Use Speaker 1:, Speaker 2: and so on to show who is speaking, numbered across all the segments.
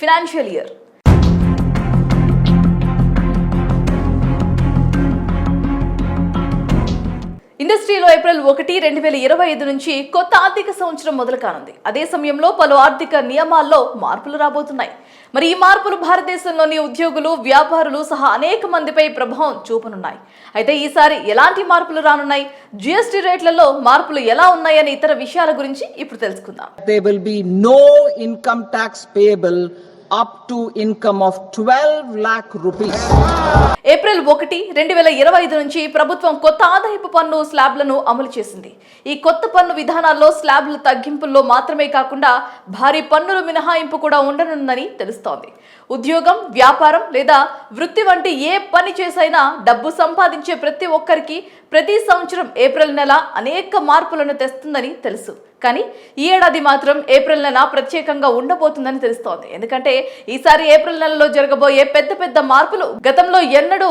Speaker 1: Financial year. ఇండస్ట్రీలో April 1, 2025 నుంచి కొత్త ఆర్థిక సంవత్సరం మొదలు కానుంది. అదే సమయంలో పలు ఆర్థిక నియమాల్లో మార్పులు రాబోతున్నాయి. మరి ఈ మార్పులు భారతదేశంలోని ఉద్యోగులు, వ్యాపారులు సహా అనేక మందిపై ప్రభావం చూపనున్నాయి. అయితే ఈసారి ఎలాంటి మార్పులు రానున్నాయి, జిఎస్టీ రేట్లలో మార్పులు ఎలా ఉన్నాయని ఇతర విషయాల గురించి ఇప్పుడు తెలుసుకుందాం.
Speaker 2: There will be no income tax payable up to income of 12 lakh rupees.
Speaker 1: April 1, 2025 నుంచి ప్రభుత్వం కొత్త ఆదాయపు పన్ను స్లాబ్లను అమలు చేసింది. ఈ కొత్త పన్ను విధానాల్లో స్లాబ్ల తగ్గింపుల్లో మాత్రమే కాకుండా భారీ పన్నుల మినహాయింపు కూడా ఉండనుందని తెలుస్తోంది. ఉద్యోగం, వ్యాపారం లేదా వృత్తి వంటి ఏ పని చేసైనా డబ్బు సంపాదించే ప్రతి ఒక్కరికి ప్రతి సంవత్సరం ఏప్రిల్ నెల అనేక మార్పులను తెస్తుందని తెలుసు. కానీ ఈ ఏడాది మాత్రం ఏప్రిల్ నెల ప్రత్యేకంగా ఉండబోతుందని తెలుస్తోంది. ఎందుకంటే ఈసారి ఏప్రిల్ నెలలో జరగబోయే పెద్ద మార్పులు గతంలో ఎన్నడూ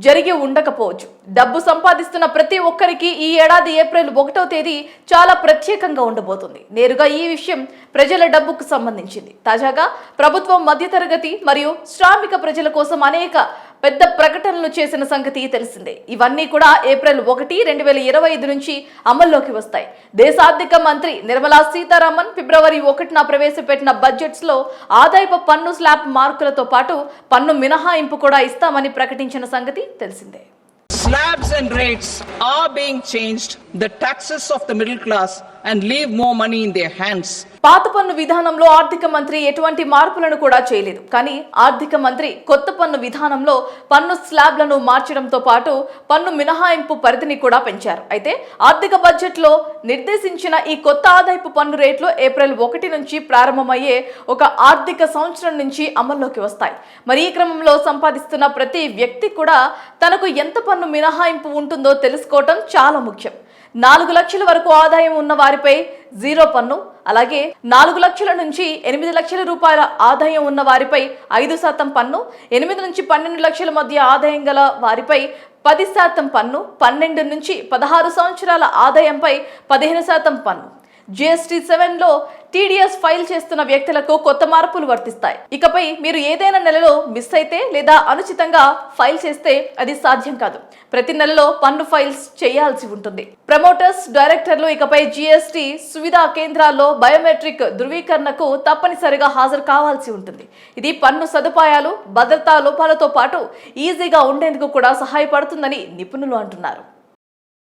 Speaker 1: జరిగి ఉండకపోవచ్చు. డబ్బు సంపాదిస్తున్న ప్రతి ఒక్కరికి ఈ ఏడాది ఏప్రిల్ 1వ తేదీ చాలా ప్రత్యేకంగా ఉండబోతుంది. నేరుగా ఈ విషయం ప్రజల డబ్బుకు సంబంధించింది. తాజాగా ప్రభుత్వం మధ్యతరగతి మరియు శ్రామిక ప్రజల కోసం అనేక పెద్ద ప్రకటనలు చేసిన సంగతి తెలిసిందే. ఇవన్నీ కూడా ఏప్రిల్ 1, 2025 నుంచి అమల్లోకి వస్తాయి. దేశ ఆర్థిక మంత్రి నిర్మలా సీతారామన్ ఫిబ్రవరి 1న ప్రవేశపెట్టిన బడ్జెట్స్ లో ఆదాయపు పన్ను స్లాబ్ మార్కులతో పాటు పన్ను మినహాయింపు కూడా ఇస్తామని ప్రకటించిన సంగతి తెలిసిందే.
Speaker 2: Slabs and rates are being changed, the taxes of the middle class, and leave more money in their hands.
Speaker 1: పాత పన్ను విధానంలో ఆర్థిక మంత్రి ఎటువంటి మార్పులను కూడా చేయలేదు. కానీ ఆర్థిక మంత్రి కొత్త పన్ను విధానంలో పన్ను స్లాబ్లను మార్చడంతో పాటు పన్ను మినహాయింపు పరిధిని కూడా పెంచారు. అయితే ఆర్థిక బడ్జెట్లో నిర్దేశించిన ఈ కొత్త ఆదాయపు పన్ను రేట్లు ఏప్రిల్ 1 నుంచి ప్రారంభమయ్యే ఒక ఆర్థిక సంవత్సరం నుంచి అమల్లోకి వస్తాయి. మరి ఈ క్రమంలో సంపాదిస్తున్న ప్రతి వ్యక్తి కూడా తనకు ఎంత పన్ను మినహాయింపు ఉంటుందో తెలుసుకోవటం చాలా ముఖ్యం. 4 లక్షల వరకు ఆదాయం ఉన్న వారిపై 0 పన్ను, అలాగే 4 లక్షల నుంచి 8 లక్షల రూపాయల ఆదాయం ఉన్న వారిపై 5% పన్ను, 8 నుంచి 12 లక్షల మధ్య ఆదాయం గల వారిపై 10% పన్ను, 12 నుంచి 16 సంవత్సరాల ఆదాయంపై 15% పన్ను. జిఎస్టీ 7లో టీడీఎస్ ఫైల్ చేస్తున్న వ్యక్తులకు కొత్త మార్పులు వర్తిస్తాయి. ఇకపై మీరు ఏదైనా నెలలో మిస్ అయితే లేదా అనుచితంగా ఫైల్ చేస్తే అది సాధ్యం కాదు. ప్రతి నెలలో పన్ను ఫైల్స్ చేయాల్సి ఉంటుంది. ప్రమోటర్స్, డైరెక్టర్లు ఇకపై జిఎస్టీ సువిధా కేంద్రాల్లో బయోమెట్రిక్ ధృవీకరణకు తప్పనిసరిగా హాజరు కావాల్సి ఉంటుంది. ఇది పన్ను సదుపాయాలు, భద్రతా లోపాలతో పాటు ఈజీగా ఉండేందుకు కూడా సహాయపడుతుందని నిపుణులు అంటున్నారు.